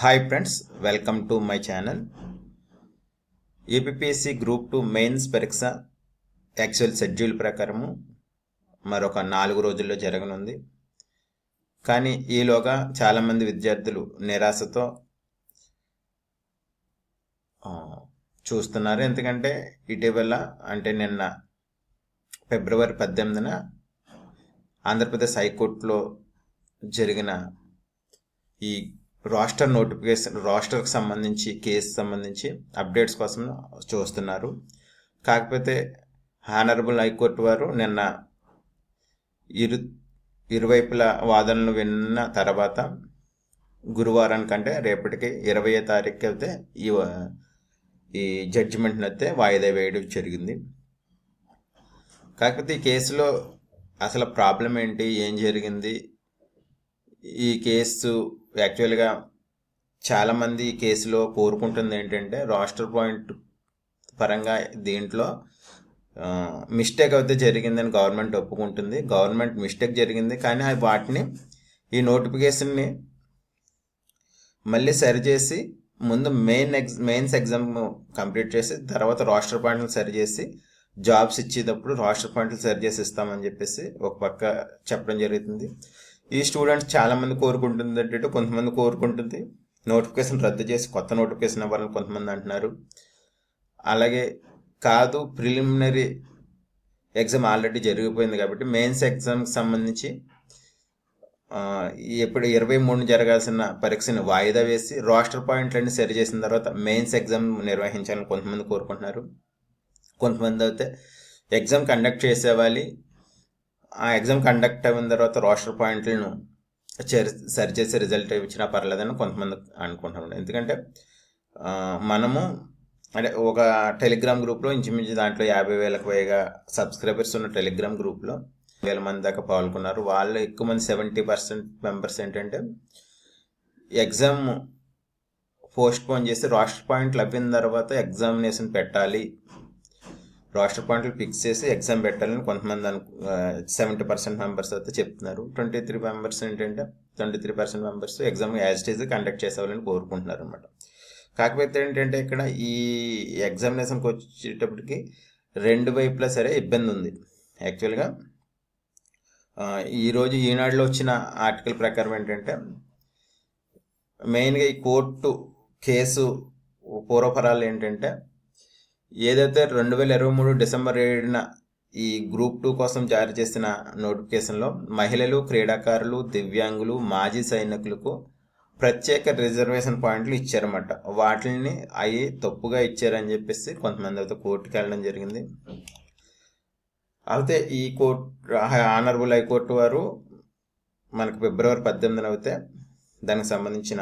Hi friends, welcome to my channel. APSC group 2 mains పరీక్ష actual schedule ప్రకారము మరొక 4 రోజుల్లో జరగనుంది. కానీ ఈలోగా చాలామంది విద్యార్థులు నిరాశతో చూస్తున్నారు. ఎందుకంటే ఇటీవల అంటే నిన్న ఫిబ్రవరి 18న ఆంధ్రప్రదేశ్ హైకోర్టులో జరిగిన ఈ రోస్టర్ నోటిఫికేషన్ రోస్టర్కి సంబంధించి కేసు సంబంధించి అప్డేట్స్ కోసం చూస్తున్నారు. కాకపోతే హానరబుల్ హైకోర్టు వారు నిన్న ఇరువైపుల వాదనలు విన్న తర్వాత గురువారానికంటే రేపటికి 20వ తారీఖు అయితే ఈ జడ్జిమెంట్ని అయితే వాయిదా వేయడం జరిగింది. కాకపోతే ఈ కేసులో అసలు ప్రాబ్లం ఏంటి, ఏం జరిగింది, ఈ కేసు యాక్చువల్గా చాలామంది ఈ కేసులో కోరుకుంటుంది ఏంటంటే రోస్టర్ పాయింట్ పరంగా దీంట్లో మిస్టేక్ అయితే జరిగిందని గవర్నమెంట్ ఒప్పుకుంటుంది. గవర్నమెంట్ మిస్టేక్ జరిగింది, కానీ వాటిని ఈ నోటిఫికేషన్ని మళ్ళీ సరిచేసి ముందు మెయిన్స్ ఎగ్జామ్ కంప్లీట్ చేసి తర్వాత రోస్టర్ పాయింట్లు సరిచేసి జాబ్స్ ఇచ్చేటప్పుడు రోస్టర్ పాయింట్లు సరిచేసి ఇస్తామని చెప్పేసి ఒక పక్క చెప్పడం జరుగుతుంది. ఈ స్టూడెంట్స్ చాలామంది కోరుకుంటుంది అంటే కొంతమంది కోరుకుంటుంది నోటిఫికేషన్ రద్దు చేసి కొత్త నోటిఫికేషన్ ఇవ్వాలని కొంతమంది అంటున్నారు. అలాగే కాదు, ప్రిలిమినరీ ఎగ్జామ్ ఆల్రెడీ జరిగిపోయింది కాబట్టి మెయిన్స్ ఎగ్జామ్కి సంబంధించి ఇప్పుడు 23 జరగాల్సిన పరీక్షను వాయిదా వేసి రోస్టర్ పాయింట్లన్నీ సరి చేసిన తర్వాత మెయిన్స్ ఎగ్జామ్ నిర్వహించాలని కొంతమంది కోరుకుంటున్నారు. కొంతమంది అయితే ఎగ్జామ్ కండక్ట్ చేసేవాలి, ఆ ఎగ్జామ్ కండక్ట్ అయిన తర్వాత రోస్టర్ పాయింట్లను సరిచేసి రిజల్ట్ ఇచ్చినా పర్లేదని కొంతమంది అనుకుంటున్నాం. ఎందుకంటే మనము అంటే ఒక టెలిగ్రామ్ గ్రూప్లో ఇంచుమించు దాంట్లో 50,000కు పైగా సబ్స్క్రైబర్స్ ఉన్న టెలిగ్రామ్ గ్రూప్లో 1,000 మంది దాకా పాల్గొన్నారు. వాళ్ళు ఎక్కువ మంది 70% మెంబర్స్ ఏంటంటే ఎగ్జామ్ పోస్ట్ పోన్ చేసి రోస్టర్ పాయింట్లు అయిన తర్వాత ఎగ్జామినేషన్ పెట్టాలి, రోస్టర్ పాయింట్లు ఫిక్స్ చేసి ఎగ్జామ్ పెట్టాలని కొంతమంది 70% మెంబర్స్ అయితే చెప్తున్నారు. 23% members exam as it is conduct చేసేవాళ్ళని కోరుకుంటున్నారు అనమాట. కాకపోతే ఏంటంటే ఇక్కడ ఈ ఎగ్జామినేషన్కి వచ్చేటప్పటికి రెండు వైపులా సరే ఇబ్బంది ఉంది. యాక్చువల్గా ఈరోజు ఈనాడులో వచ్చిన ఆర్టికల్ ప్రకారం ఏంటంటే మెయిన్గా ఈ కోర్టు కేసు పూర్వపరాలు ఏంటంటే ఏదైతే 2023 డిసెంబర్ 7న ఈ గ్రూప్ 2 కోసం జారీ చేసిన నోటిఫికేషన్లో మహిళలు, క్రీడాకారులు, దివ్యాంగులు, మాజీ సైనికులకు ప్రత్యేక రిజర్వేషన్ పాయింట్లు ఇచ్చారన్నమాట. వాటిని అవి తప్పుగా ఇచ్చారని చెప్పేసి కొంతమంది అయితే కోర్టుకి వెళ్ళడం జరిగింది. అయితే ఈ ఆనరబుల్ హైకోర్టు వారు మనకు ఫిబ్రవరి 18న అయితే దానికి సంబంధించిన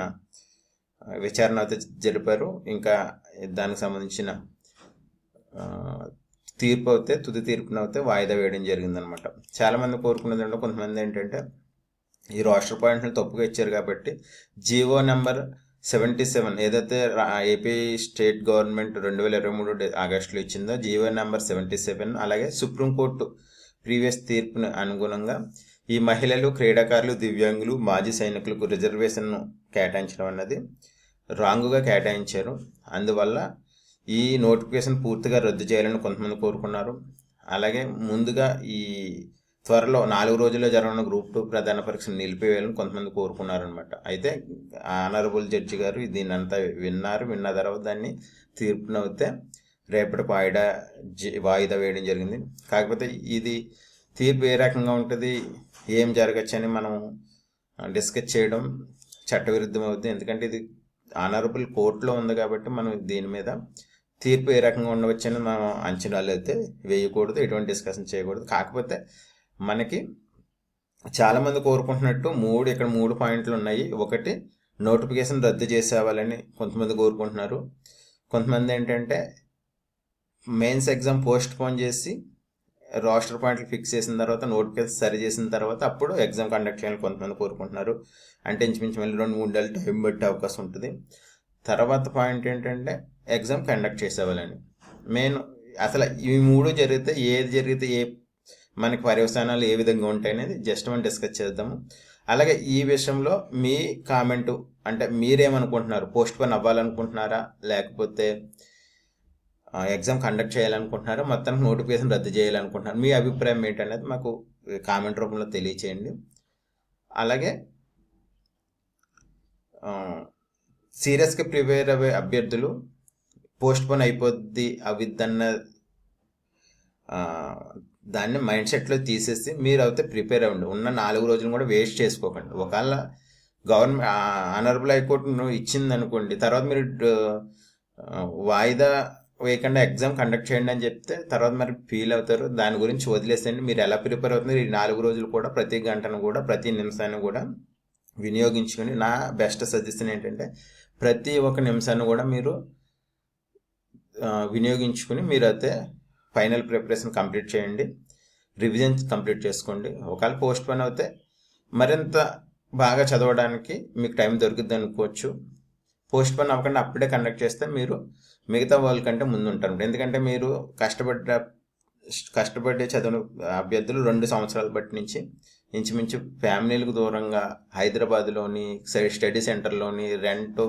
విచారణ అయితే జరిపారు. ఇంకా దానికి సంబంధించిన తీర్పు అయితే తుది తీర్పును అయితే వాయిదా వేయడం జరిగిందనమాట. చాలామంది కోరుకున్నది అంటే కొంతమంది ఏంటంటే ఈ రోస్టర్ పాయింట్ని తప్పుగా ఇచ్చారు కాబట్టి జీవో నెంబర్ 77 ఏదైతే ఏపీ స్టేట్ గవర్నమెంట్ 2023 ఆగస్టులో ఇచ్చిందో జీవో నెంబర్ 77 అలాగే సుప్రీంకోర్టు ప్రీవియస్ తీర్పును అనుగుణంగా ఈ మహిళలు, క్రీడాకారులు, దివ్యాంగులు, మాజీ సైనికులకు రిజర్వేషన్ను కేటాయించడం అన్నది రాంగుగా కేటాయించారు. అందువల్ల ఈ నోటిఫికేషన్ పూర్తిగా రద్దు చేయాలని కొంతమంది కోరుకున్నారు. అలాగే ముందుగా ఈ త్వరలో 4 రోజుల్లో జరగనున్న గ్రూప్ 2 ప్రధాన పరీక్షను నిలిపివేయాలని కొంతమంది కోరుకున్నారనమాట. అయితే ఆనరబుల్ జడ్జి గారు దీన్ని అంతా విన్న తర్వాత దాన్ని తీర్పునైతే రేపటికి వాయిదా వేయడం జరిగింది. కాకపోతే ఇది తీర్పు ఏ రకంగా ఉంటుంది, ఏం జరగచ్చని మనం డిస్కస్ చేయడం చట్టవిరుద్ధం అవుతుంది. ఎందుకంటే ఇది ఆనరబుల్ కోర్టులో ఉంది కాబట్టి మనం దీని మీద తీర్పు ఏ రకంగా ఉండవచ్చని మనం అంచనాలు అయితే వేయకూడదు, ఎటువంటి డిస్కషన్ చేయకూడదు. కాకపోతే మనకి చాలామంది కోరుకుంటున్నట్టు ఇక్కడ 3 పాయింట్లు ఉన్నాయి. ఒకటి, నోటిఫికేషన్ రద్దు చేసేవాళ్ళని కొంతమంది కోరుకుంటున్నారు. కొంతమంది ఏంటంటే మెయిన్స్ ఎగ్జామ్ పోస్ట్ పోన్ చేసి రోస్టర్ పాయింట్లు ఫిక్స్ చేసిన తర్వాత నోటిఫికేషన్ సరి చేసిన తర్వాత అప్పుడు ఎగ్జామ్ కండక్ట్ చేయాలని కొంతమంది కోరుకుంటున్నారు. అంటే ఇంచుమించు మళ్ళీ 2-3 నెలలు టైం పట్టే అవకాశం ఉంటుంది. తర్వాత పాయింట్ ఏంటంటే ఎగ్జామ్ కండక్ట్ చేసేవాళ్ళని. మెయిన్ అసలు ఈ 3 ఏది జరిగితే మనకి పర్యవసానాలు ఏ విధంగా ఉంటాయి అనేది జస్ట్ మనం డిస్కస్ చేద్దాము. అలాగే ఈ విషయంలో మీ కామెంటు, అంటే మీరేమనుకుంటున్నారు? పోస్ట్ పోన్ అవ్వాలనుకుంటున్నారా, లేకపోతే ఎగ్జామ్ కండక్ట్ చేయాలనుకుంటున్నారా, మొత్తానికి నోటిఫికేషన్ రద్దు చేయాలనుకుంటున్నారు? మీ అభిప్రాయం ఏంటనేది మాకు కామెంట్ రూపంలో తెలియచేయండి. అలాగే సీరియస్గా ప్రిపేర్ అయ్యే అభ్యర్థులు పోస్ట్ పోన్ అవిద్దన్న దాన్ని మైండ్ సెట్లో తీసేసి మీరు అయితే ప్రిపేర్ అవ్వండి. ఉన్న 4 రోజులు కూడా వేస్ట్ చేసుకోకండి. ఒకవేళ గవర్నమెంట్ ఆనరబుల్ హైకోర్టు ఇచ్చింది అనుకోండి, తర్వాత మీరు వాయిదా వేయకుండా ఎగ్జామ్ కండక్ట్ చేయండి అని చెప్తే తర్వాత మరి ఫీల్ అవుతారు. దాని గురించి వదిలేసేయండి. మీరు ఎలా ప్రిపేర్ అవుతున్నారు ఈ 4 రోజులు కూడా ప్రతి గంటను కూడా ప్రతి నిమిషాన్ని కూడా వినియోగించుకొని, నా బెస్ట్ సజెషన్ ఏంటంటే ప్రతి ఒక్క నిమిషాన్ని కూడా మీరు వినియోగించుకుని మీరైతే ఫైనల్ ప్రిపరేషన్ కంప్లీట్ చేయండి. రివిజన్ కంప్లీట్ చేసుకోండి. ఒకవేళ పోస్ట్ పోన్ అయితే మరింత బాగా చదవడానికి మీకు టైం దొరుకుద్ది అనుకోవచ్చు. పోస్ట్ పోన్ అవ్వకుండా అప్పుడే కండక్ట్ చేస్తే మీరు మిగతా వాళ్ళ కంటే ముందు ఉంటారు. ఎందుకంటే మీరు కష్టపడే చదువు అభ్యర్థులు 2 సంవత్సరాల బట్టి నుంచి ఇంచుమించు ఫ్యామిలీలకు దూరంగా హైదరాబాద్లోని స్టడీ సెంటర్లోని రెంట్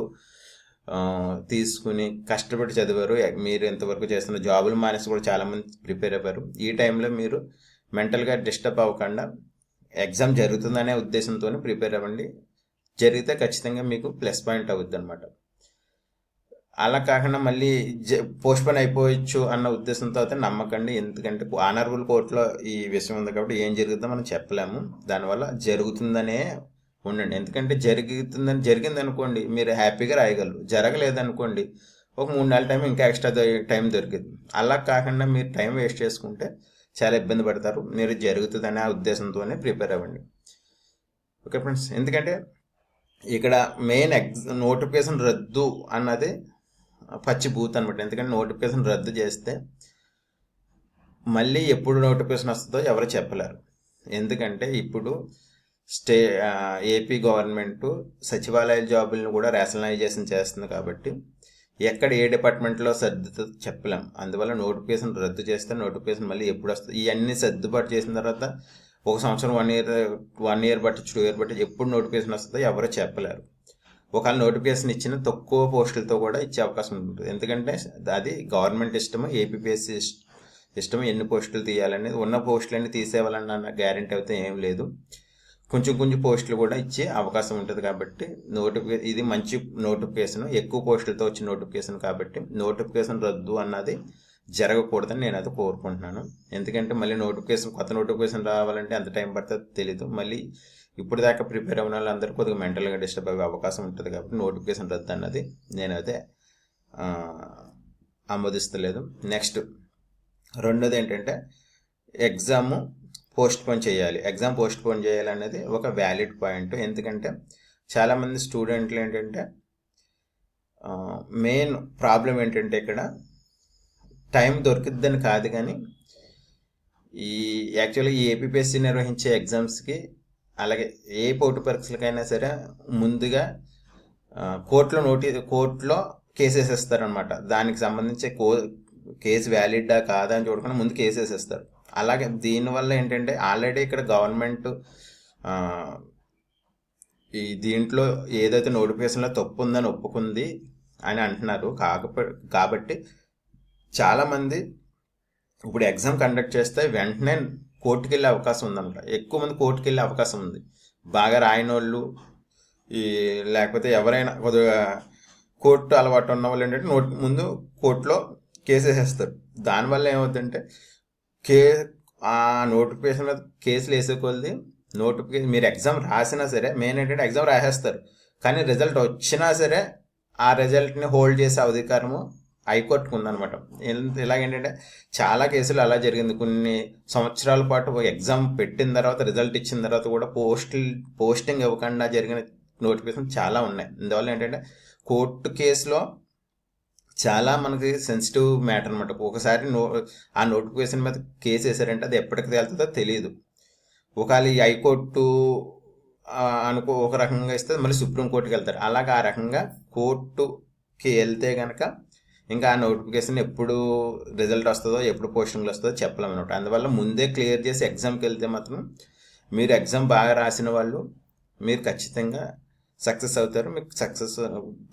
తీసుకుని కష్టపడి చదివారు. మీరు ఇంతవరకు చేస్తున్న జాబులు మానేసి కూడా చాలామంది ప్రిపేర్ అయ్యారు. ఈ టైంలో మీరు మెంటల్గా డిస్టర్బ్ అవ్వకుండా ఎగ్జామ్ జరుగుతుందనే ఉద్దేశంతో ప్రిపేర్ అవ్వండి. జరిగితే ఖచ్చితంగా మీకు ప్లస్ పాయింట్ అవుద్ది అనమాట. అలా కాకుండా మళ్ళీ పోస్ట్ పోన్ అయిపోవచ్చు అన్న ఉద్దేశంతో అయితే నమ్మకండి. ఎందుకంటే ఆనరబుల్ కోర్టులో ఈ విషయం ఉంది కాబట్టి ఏం జరుగుతుందో మనం చెప్పలేము. దానివల్ల జరుగుతుందనే ఉండండి. ఎందుకంటే జరిగింది అనుకోండి మీరు హ్యాపీగా రాయగలరు. జరగలేదనుకోండి ఒక 3 నెలల టైం ఇంకా ఎక్స్ట్రా టైం దొరికింది. అలా కాకుండా మీరు టైం వేస్ట్ చేసుకుంటే చాలా ఇబ్బంది పడతారు. మీరు జరుగుతుందనే ఉద్దేశంతోనే ప్రిపేర్ అవ్వండి. ఓకే ఫ్రెండ్స్, ఎందుకంటే ఇక్కడ మెయిన్ నోటిఫికేషన్ రద్దు అన్నది పచ్చి బూత్ అనమాట. ఎందుకంటే నోటిఫికేషన్ రద్దు చేస్తే మళ్ళీ ఎప్పుడు నోటిఫికేషన్ వస్తుందో ఎవరు చెప్పలేరు. ఎందుకంటే ఇప్పుడు ఏపీ గవర్నమెంట్ సచివాలయ జాబులను కూడా రేషనలైజేషన్ చేస్తుంది కాబట్టి ఎక్కడ ఏ డిపార్ట్మెంట్లో సర్దుతో చెప్పలేం. అందువల్ల నోటిఫికేషన్ రద్దు చేస్తే నోటిఫికేషన్ మళ్ళీ ఎప్పుడు వస్తుంది, ఇవన్నీ సర్దుబాటు చేసిన తర్వాత 1 సంవత్సరం 1 ఇయర్ బట్టి 2 ఇయర్ బట్టి ఎప్పుడు నోటిఫికేషన్ వస్తుందో ఎవరు చెప్పలేరు. ఒకవేళ నోటిఫికేషన్ ఇచ్చిన తక్కువ పోస్టులతో కూడా ఇచ్చే అవకాశం ఉంటుంది. ఎందుకంటే అది గవర్నమెంట్ ఇష్టము, ఏపీపీఎస్సీ ఇష్టము ఎన్ని పోస్టులు తీయాలనేది. ఉన్న పోస్టులన్నీ తీసేవాలన్న గ్యారెంటీ అయితే ఏం లేదు. కొంచెం పోస్టులు కూడా ఇచ్చే అవకాశం ఉంటుంది. కాబట్టి ఇది మంచి నోటిఫికేషన్, ఎక్కువ పోస్టులతో వచ్చిన నోటిఫికేషన్ కాబట్టి నోటిఫికేషన్ రద్దు అన్నది జరగకూడదని నేను అది కోరుకుంటున్నాను. ఎందుకంటే మళ్ళీ కొత్త నోటిఫికేషన్ రావాలంటే ఎంత టైం పడుతుందో తెలీదు. మళ్ళీ ఇప్పుడు దాకా ప్రిపేర్ అయిన వాళ్ళందరూ కొద్దిగా మెంటల్గా డిస్టర్బ్ అయ్యే అవకాశం ఉంటుంది. కాబట్టి నోటిఫికేషన్ రద్దు అన్నది నేనైతే ఆమోదిస్తలేదు. నెక్స్ట్ రెండోది ఏంటంటే ఎగ్జామ్ పోస్ట్ పోన్ చేయాలి. ఎగ్జామ్ పోస్ట్ పోన్ చేయాలనేది ఒక వ్యాలిడ్ పాయింట్. ఎందుకంటే చాలామంది స్టూడెంట్లు ఏంటంటే మెయిన్ ప్రాబ్లం ఏంటంటే ఇక్కడ టైం దొరికిద్దని కాదు, కానీ యాక్చువల్గా ఈ ఏపీపీఎస్సీ నిర్వహించే ఎగ్జామ్స్కి అలాగే ఏ పోటీ పరీక్షలకైనా సరే ముందుగా కోర్టులో కేసెస్ ఇస్తారనమాట. దానికి సంబంధించి కేసు వ్యాలిడ్డా కాదా అని చూడకుండా ముందు కేసెస్ ఇస్తారు. అలాగే దీనివల్ల ఏంటంటే ఆల్రెడీ ఇక్కడ గవర్నమెంట్ దీంట్లో ఏదైతే నోటిఫికేషన్లో తప్పు ఉందని ఒప్పుకుంది అని అంటున్నారు. కాబట్టి చాలామంది ఇప్పుడు ఎగ్జామ్ కండక్ట్ చేస్తే వెంటనే కోర్టుకు వెళ్ళే అవకాశం ఉందన్నమాట. ఎక్కువ మంది కోర్టుకు వెళ్ళే అవకాశం ఉంది. బాగా రాయని వాళ్ళు లేకపోతే ఎవరైనా కొద్దిగా కోర్టు అలవాటు ఉన్న వాళ్ళు ఏంటంటే ముందు కోర్టులో కేసెస్ వేస్తారు. దానివల్ల ఏమవుతుందంటే ఆ నోటిఫికేషన్ మీద కేసులు వేసేకొద్ది నోటిఫికేషన్ మీరు ఎగ్జామ్ రాసినా సరే మెయిన్ ఏంటంటే ఎగ్జామ్ రాసేస్తారు, కానీ రిజల్ట్ వచ్చినా సరే ఆ రిజల్ట్ని హోల్డ్ చేసే అధికారము హైకోర్టుకు ఉందన్నమాట. ఇలాగేంటంటే చాలా కేసులు అలా జరిగింది. కొన్ని సంవత్సరాల పాటు ఎగ్జామ్ పెట్టిన తర్వాత రిజల్ట్ ఇచ్చిన తర్వాత కూడా పోస్టింగ్ ఇవ్వకుండా జరిగిన నోటిఫికేషన్ చాలా ఉన్నాయి. అందువల్ల ఏంటంటే కోర్టు కేసులో చాలా మనకి సెన్సిటివ్ మ్యాటర్ అనమాట. ఒకసారి ఆ నోటిఫికేషన్ మీద కేసు వేసారంటే అది ఎప్పటికి తేలుతుందో తెలియదు. ఒకవేళ ఈ హైకోర్టు ఒక రకంగా ఇస్తే మళ్ళీ సుప్రీంకోర్టుకి వెళ్తారు. అలాగే ఆ రకంగా కోర్టుకి వెళ్తే కనుక ఇంకా ఆ నోటిఫికేషన్ ఎప్పుడు రిజల్ట్ వస్తుందో ఎప్పుడు పోస్టింగ్లు వస్తుందో చెప్పలేము అనమాట. అందువల్ల ముందే క్లియర్ చేసి ఎగ్జామ్కి వెళ్తే మాత్రం మీరు ఎగ్జామ్ బాగా రాసిన వాళ్ళు మీరు ఖచ్చితంగా సక్సెస్ అవుతారు, మీకు సక్సెస్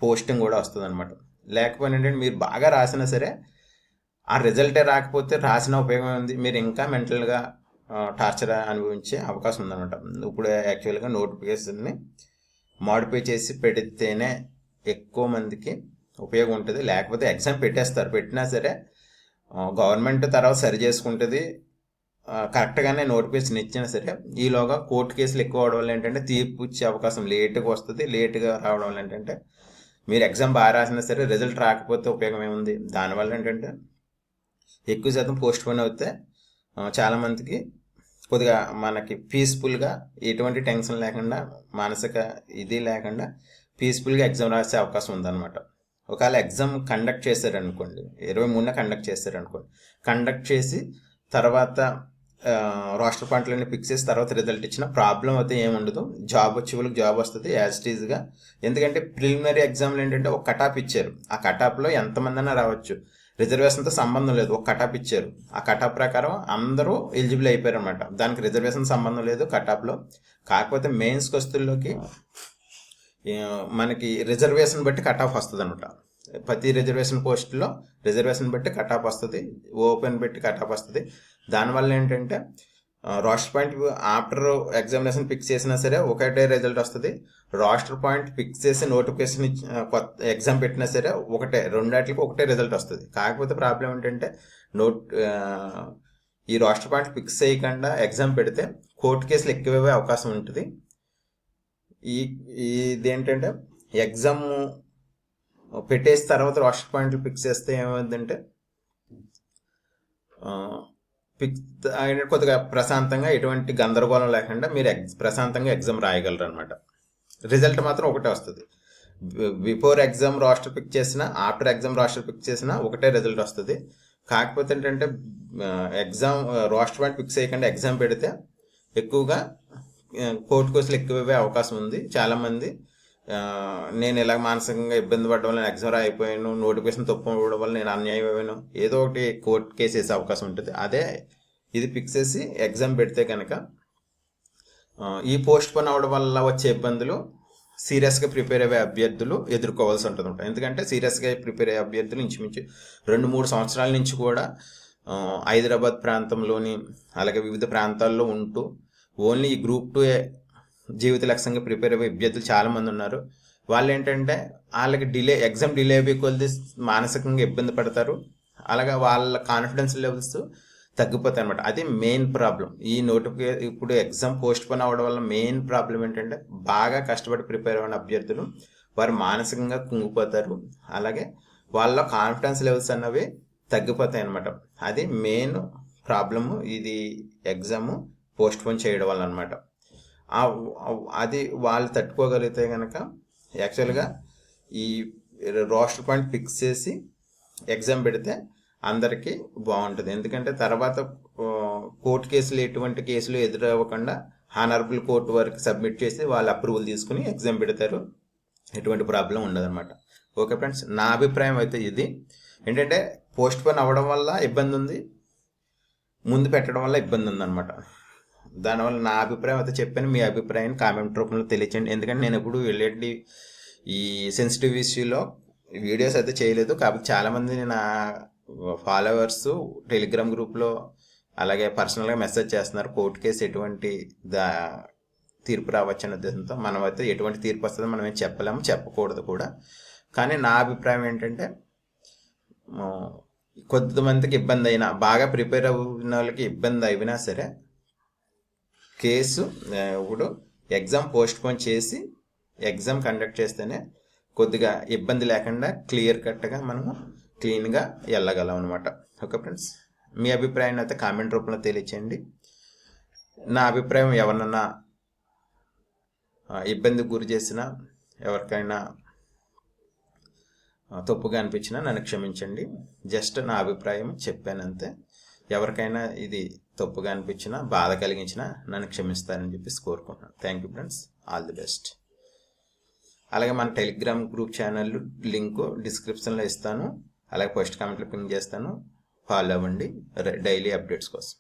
పోస్టింగ్ కూడా వస్తుంది అనమాట. లేకపోతే ఏంటంటే మీరు బాగా రాసినా సరే ఆ రిజల్టే రాకపోతే రాసిన ఉపయోగం ఉంది, మీరు ఇంకా మెంటల్గా టార్చర్ అనుభవించే అవకాశం ఉందన్నమాట. ఇప్పుడు యాక్చువల్గా నోటిఫికేషన్ని మాడిఫై చేసి పెడితేనే ఎక్కువ మందికి ఉపయోగం ఉంటుంది. లేకపోతే ఎగ్జామ్ పెట్టేస్తారు, పెట్టినా సరే గవర్నమెంట్ తర్వాత సరి చేసుకుంటుంది. కరెక్ట్గానే నోటిఫికేషన్ ఇచ్చినా సరే ఈలోగా కోర్టు కేసులు ఎక్కువ అవడం వల్ల ఏంటంటే తీర్పు ఇచ్చే అవకాశం లేటుగా వస్తుంది. లేటుగా రావడం వల్ల ఏంటంటే మీరు ఎగ్జామ్ బాగా రాసినా సరే రిజల్ట్ రాకపోతే ఉపయోగం ఏముంది. దానివల్ల ఏంటంటే ఎక్కువ శాతం పోస్ట్ పోన్ అవుతే చాలామందికి కొద్దిగా మనకి పీస్ఫుల్గా ఎటువంటి టెన్షన్ లేకుండా మానసిక ఇది లేకుండా పీస్ఫుల్గా ఎగ్జామ్ రాసే అవకాశం ఉందన్నమాట. ఒకవేళ ఎగ్జామ్ కండక్ట్ చేశారనుకోండి, 23న కండక్ట్ చేశారనుకోండి, కండక్ట్ చేసి తర్వాత రోస్టర్ పాయింట్లన్నీ ఫిక్స్ చేసి తర్వాత రిజల్ట్ ఇచ్చిన ప్రాబ్లం అయితే ఏముండదు. జాబ్ వచ్చే వాళ్ళకి జాబ్ వస్తుంది యాజ్ ఇట్ ఈజ్గా. ఎందుకంటే ప్రిలిమినరీ ఎగ్జామ్లు ఏంటంటే ఒక కటాప్ ఇచ్చారు, ఆ కటాప్లో ఎంతమంది అయినా రావచ్చు, రిజర్వేషన్తో సంబంధం లేదు. ఒక కటాప్ ఇచ్చారు, ఆ కటాప్ ప్రకారం అందరూ ఎలిజిబుల్ అయిపోయారు అనమాట. దానికి రిజర్వేషన్ సంబంధం లేదు కటాప్లో. కాకపోతే మెయిన్స్ వస్తువుల్లోకి మనకి రిజర్వేషన్ బట్టి కట్ ఆఫ్ వస్తుంది అనమాట. ప్రతి రిజర్వేషన్ పోస్ట్లో రిజర్వేషన్ బట్టి కట్ ఆఫ్ వస్తుంది, ఓపెన్ బట్టి కట్ ఆఫ్ వస్తుంది. దానివల్ల ఏంటంటే roster point after examination fix చేసినా సరే ఒకటే రిజల్ట్ వస్తుంది. రోస్టర్ పాయింట్ ఫిక్స్ చేసి నోటిఫికేషన్ కొత్త ఎగ్జామ్ పెట్టినా సరే ఒకటే, రెండాటికి ఒకటే రిజల్ట్ వస్తుంది. కాకపోతే ప్రాబ్లం ఏంటంటే ఈ రోస్టర్ పాయింట్ ఫిక్స్ చేయకుండా ఎగ్జామ్ పెడితే కోర్టు కేసులు ఎక్కువే అవకాశం ఉంటుంది. ఇదేంటంటే ఎగ్జామ్ పెట్టేసి తర్వాత రోస్టర్ పాయింట్లు ఫిక్స్ చేస్తే ఏమైందంటే కొద్దిగా ప్రశాంతంగా ఎటువంటి గందరగోళం లేకుండా మీరు ప్రశాంతంగా ఎగ్జామ్ రాయగలరు అనమాట. రిజల్ట్ మాత్రం ఒకటే వస్తుంది. బిఫోర్ ఎగ్జామ్ రోస్టర్ పిక్ చేసినా ఆఫ్టర్ ఎగ్జామ్ రోస్టర్ పిక్ చేసినా ఒకటే రిజల్ట్ వస్తుంది. కాకపోతే ఏంటంటే ఎగ్జామ్ రోస్టర్ పాయింట్ ఫిక్స్ చేయకుండా ఎగ్జామ్ పెడితే ఎక్కువగా కోర్టు కేసులు ఎక్కువే అవకాశం ఉంది. చాలామంది నేను ఇలా మానసికంగా ఇబ్బంది పడడం వల్ల నేను ఎగ్జామ్ అయిపోయాను, నోటిఫికేషన్ తప్పు ఇవ్వడం వల్ల నేను అన్యాయం అయ్యాను, ఏదో ఒకటి కోర్టు కేసు వేసే అవకాశం ఉంటుంది. అదే ఇది ఫిక్స్ చేసి ఎగ్జామ్ పెడితే కనుక ఈ పోస్ట్ పోన్ అవ్వడం వల్ల వచ్చే ఇబ్బందులు సీరియస్గా ప్రిపేర్ అయ్యే అభ్యర్థులు ఎదుర్కోవాల్సి ఉంటుంది. ఎందుకంటే సీరియస్గా ప్రిపేర్ అయ్యే అభ్యర్థులు ఇంచుమించు 2-3 సంవత్సరాల నుంచి కూడా హైదరాబాద్ ప్రాంతంలోని అలాగే వివిధ ప్రాంతాల్లో ఉంటూ ఓన్లీ ఈ గ్రూప్ 2 జీవిత లక్ష్యంగా ప్రిపేర్ అయ్యే అభ్యర్థులు చాలామంది ఉన్నారు. వాళ్ళు ఏంటంటే వాళ్ళకి ఎగ్జామ్ డిలే అయిపోయి కొద్ది మానసికంగా ఇబ్బంది పడతారు. అలాగే వాళ్ళ కాన్ఫిడెన్స్ లెవెల్స్ తగ్గిపోతాయి అనమాట. అది మెయిన్ ప్రాబ్లం. ఈ ఇప్పుడు ఎగ్జామ్ పోస్ట్ పోన్ అవ్వడం వల్ల మెయిన్ ప్రాబ్లం ఏంటంటే బాగా కష్టపడి ప్రిపేర్ అయిన అభ్యర్థులు వారు మానసికంగా కుంగిపోతారు. అలాగే వాళ్ళ కాన్ఫిడెన్స్ లెవెల్స్ అన్నవి తగ్గిపోతాయి అనమాట. అది మెయిన్ ప్రాబ్లము ఇది ఎగ్జామ్ పోస్ట్ పోన్ చేయడం వల్ల అనమాట. అది వాళ్ళు తట్టుకోగలిగితే కనుక యాక్చువల్గా ఈ రోస్టర్ పాయింట్ ఫిక్స్ చేసి ఎగ్జామ్ పెడితే అందరికీ బాగుంటుంది. ఎందుకంటే తర్వాత కోర్టు కేసులు ఎటువంటి కేసులు ఎదురవ్వకుండా హానరబుల్ కోర్టు వరకు సబ్మిట్ చేసి వాళ్ళు అప్రూవల్ తీసుకుని ఎగ్జామ్ పెడతారు. ఎటువంటి ప్రాబ్లం ఉండదన్నమాట. ఓకే ఫ్రెండ్స్, నా అభిప్రాయం అయితే ఇది. ఏంటంటే పోస్ట్ పోన్ అవ్వడం వల్ల ఇబ్బంది ఉంది, ముందు పెట్టడం వల్ల ఇబ్బంది ఉందన్నమాట. దానివల్ల నా అభిప్రాయం అయితే చెప్పాను. మీ అభిప్రాయాన్ని కామెంట్ రూపంలో తెలియచేయండి. ఎందుకంటే నేను ఎప్పుడు వెళ్ళేటి ఈ సెన్సిటివ్ ఇష్యూలో వీడియోస్ అయితే చేయలేదు. కాబట్టి చాలామంది నా ఫాలోవర్స్ టెలిగ్రామ్ గ్రూప్లో అలాగే పర్సనల్గా మెసేజ్ చేస్తున్నారు, కోర్టు కేసు ఎటువంటి తీర్పు రావచ్చు అనే ఉద్దేశంతో. మనం అయితే ఎటువంటి తీర్పు వస్తుందో మనం ఏం చెప్పలేము, చెప్పకూడదు కూడా. కానీ నా అభిప్రాయం ఏంటంటే కొంతమందికి ఇబ్బంది అయినా, బాగా ప్రిపేర్ అయిన వాళ్ళకి ఇబ్బంది అయినా సరే కేసు ఇప్పుడు ఎగ్జామ్ పోస్ట్ పోన్ చేసి ఎగ్జామ్ కండక్ట్ చేస్తేనే కొద్దిగా ఇబ్బంది లేకుండా క్లియర్ కట్గా మనము క్లీన్గా వెళ్ళగలం అనమాట. ఓకే ఫ్రెండ్స్, మీ అభిప్రాయాన్ని అయితే కామెంట్ రూపంలో తెలియచేయండి. నా అభిప్రాయం ఎవరినన్నా ఇబ్బందికి గురి చేసినా, ఎవరికైనా తప్పుగా అనిపించినా నన్ను క్షమించండి. జస్ట్ నా అభిప్రాయం చెప్పానంతే. ఎవరికైనా ఇది తప్పుగా అనిపించినా, బాధ కలిగించినా నన్ను క్షమిస్తారని చెప్పేసి కోరుకుంటున్నాను. Thank you friends, all the best. అలాగే మన టెలిగ్రామ్ గ్రూప్ ఛానల్ లింకు డిస్క్రిప్షన్లో ఇస్తాను, అలాగే పోస్ట్ కామెంట్లో పింక్ చేస్తాను. ఫాలో అవ్వండి డైలీ అప్డేట్స్ కోసం.